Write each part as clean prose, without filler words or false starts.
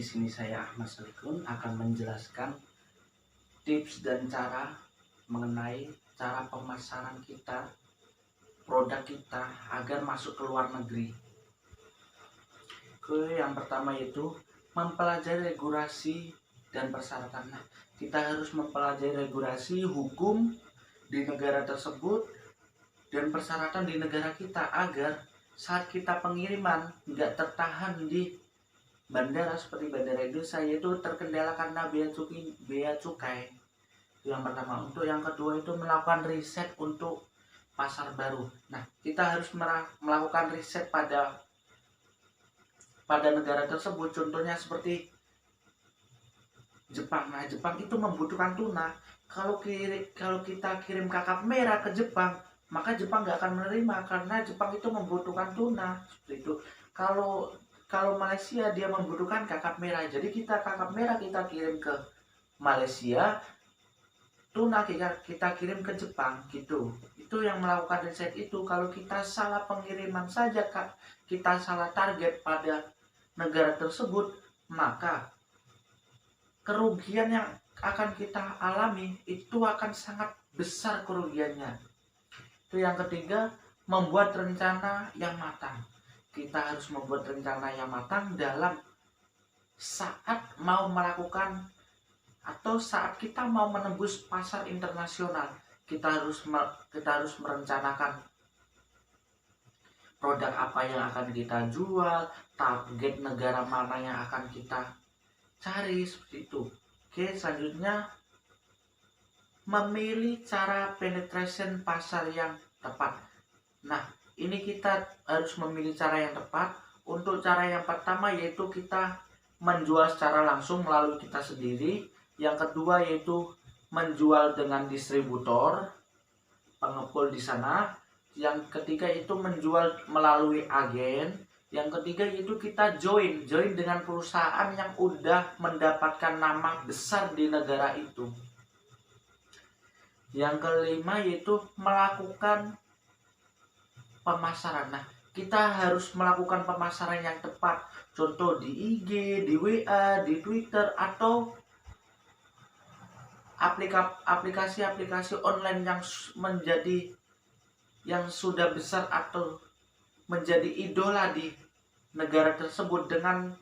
sini saya Ahmad Salikun akan menjelaskan tips dan cara mengenai cara pemasaran kita, produk kita agar masuk ke luar negeri. Yang pertama yaitu mempelajari regulasi dan persyaratan. Nah, kita harus mempelajari regulasi hukum di negara tersebut dan persyaratan di negara kita agar saat kita pengiriman nggak tertahan di bandara seperti Bandara Indonesia, yaitu terkendala karena bea cukai. Itu yang pertama. Untuk yang kedua itu melakukan riset untuk pasar baru. Nah, kita harus melakukan riset pada negara tersebut. Contohnya seperti Jepang. Nah, Jepang itu membutuhkan tuna. Kalau kita kirim kakap merah ke Jepang, maka Jepang nggak akan menerima karena Jepang itu membutuhkan tuna. Seperti itu. Kalau Malaysia dia membutuhkan kakap merah, jadi kakap merah kita kirim ke Malaysia, tuna kita kirim ke Jepang gitu. Itu yang melakukan riset itu. Kalau kita salah pengiriman saja, kita salah target pada negara tersebut, maka kerugian yang akan kita alami itu akan sangat besar kerugiannya. Itu yang ketiga, membuat rencana yang matang. Kita harus membuat rencana yang matang dalam saat mau melakukan atau saat kita mau menembus pasar internasional. Kita harus merencanakan produk apa yang akan kita jual, target negara mana yang akan kita cari, seperti itu. Oke, selanjutnya memilih cara penetration pasar yang tepat. Nah, ini kita harus memilih cara yang tepat. Untuk cara yang pertama yaitu kita menjual secara langsung melalui kita sendiri. Yang kedua yaitu menjual dengan distributor, pengepul di sana. Yang ketiga itu menjual melalui agen. Yang ketiga yaitu kita join dengan perusahaan yang udah mendapatkan nama besar di negara itu. Yang kelima yaitu melakukan pemasaran. Nah, kita harus melakukan pemasaran yang tepat. Contoh di IG, di WA, di Twitter, atau aplikasi-aplikasi online yang sudah besar atau menjadi idola di negara tersebut. Dengan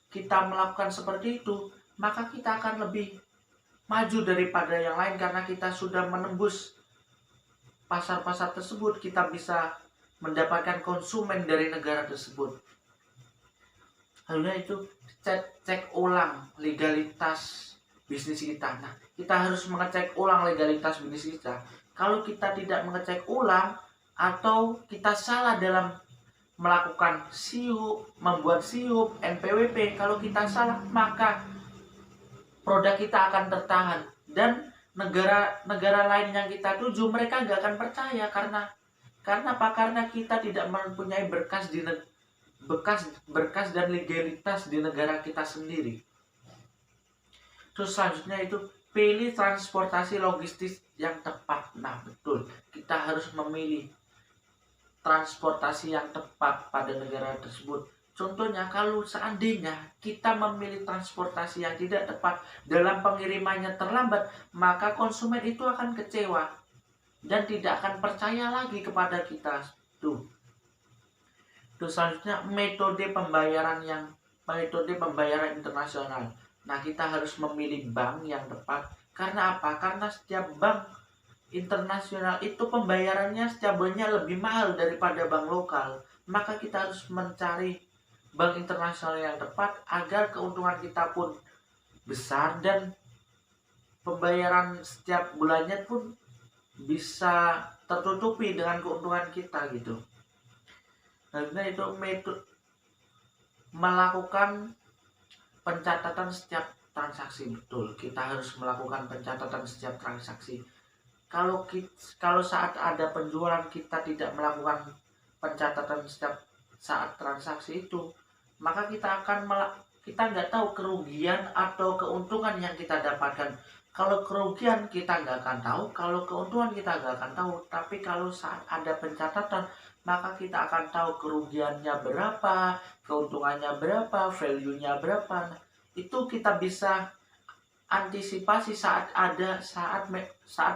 kita melakukan seperti itu, maka kita akan lebih maju daripada yang lain karena kita sudah menembus pasar-pasar tersebut. Kita bisa mendapatkan konsumen dari negara tersebut. Lalu itu cek ulang legalitas bisnis kita. Nah, kita harus mengecek ulang legalitas bisnis kita. Kalau kita tidak mengecek ulang atau kita salah dalam melakukan SIUP, membuat SIUP, NPWP, kalau kita salah maka produk kita akan tertahan dan negara lain yang kita tuju mereka nggak akan percaya karena apa? Karena kita tidak mempunyai berkas dan legalitas di negara kita sendiri. Terus selanjutnya itu pilih transportasi logistik yang tepat. Nah, betul. Kita harus memilih transportasi yang tepat pada negara tersebut. Contohnya kalau seandainya kita memilih transportasi yang tidak tepat, dalam pengirimannya terlambat, maka konsumen itu akan kecewa dan tidak akan percaya lagi kepada kita. Terus selanjutnya metode pembayaran internasional. Nah, kita harus memilih bank yang tepat. Karena apa? Karena setiap bank internasional itu pembayarannya setiap bulannya lebih mahal daripada bank lokal. Maka kita harus mencari bank internasional yang tepat agar keuntungan kita pun besar dan pembayaran setiap bulannya pun bisa tertutupi dengan keuntungan kita gitu. Nah, itu metode melakukan pencatatan setiap transaksi. Betul, kita harus melakukan pencatatan setiap transaksi. Kalau saat ada penjualan kita tidak melakukan pencatatan setiap saat transaksi itu, maka kita nggak tahu kerugian atau keuntungan yang kita dapatkan. Kalau kerugian kita nggak akan tahu, kalau keuntungan kita nggak akan tahu. Tapi kalau saat ada pencatatan, maka kita akan tahu kerugiannya berapa, keuntungannya berapa, value-nya berapa. itu kita bisa antisipasi saat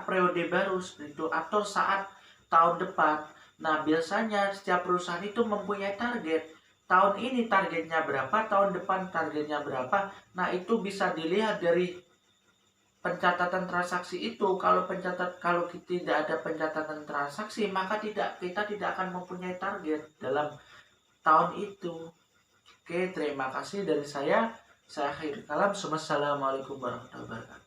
periode baru seperti itu, atau saat tahun depan. Nah, biasanya setiap perusahaan itu mempunyai target. Tahun ini targetnya berapa, tahun depan targetnya berapa. Nah, itu bisa dilihat dari pencatatan transaksi itu. Kalau kita tidak ada pencatatan transaksi, maka kita tidak akan mempunyai target dalam tahun itu. Oke, terima kasih dari saya. Saya akhiri kalam. Wassalamualaikum warahmatullahi wabarakatuh.